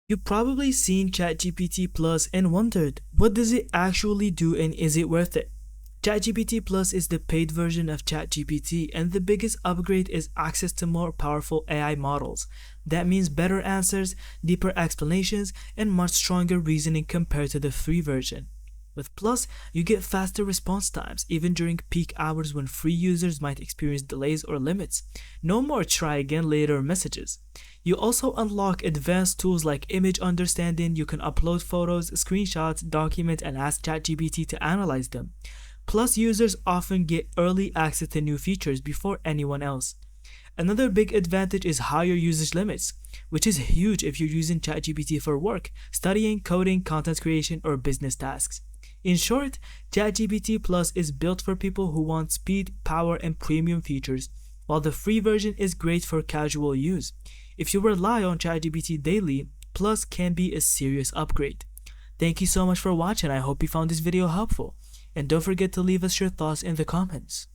You've probably seen ChatGPT Plus and wondered, what does it actually do and is it worth it? ChatGPT Plus is the paid version of ChatGPT, and the biggest upgrade is access to more powerful AI models. That means better answers, deeper explanations, and much stronger reasoning compared to the free version. With Plus, you get faster response times, even during peak hours when free users might experience delays or limits. No more try again later messages. You also unlock advanced tools like image understanding. You can upload photos, screenshots, documents, and ask ChatGPT to analyze them. Plus, users often get early access to new features before anyone else. Another big advantage is higher usage limits, which is huge if you're using ChatGPT for work, studying, coding, content creation, or business tasks. In short, ChatGPT Plus is built for people who want speed, power, and premium features, while the free version is great for casual use. If you rely on ChatGPT daily, Plus can be a serious upgrade. Thank you so much for watching. I hope you found this video helpful. And don't forget to leave us your thoughts in the comments.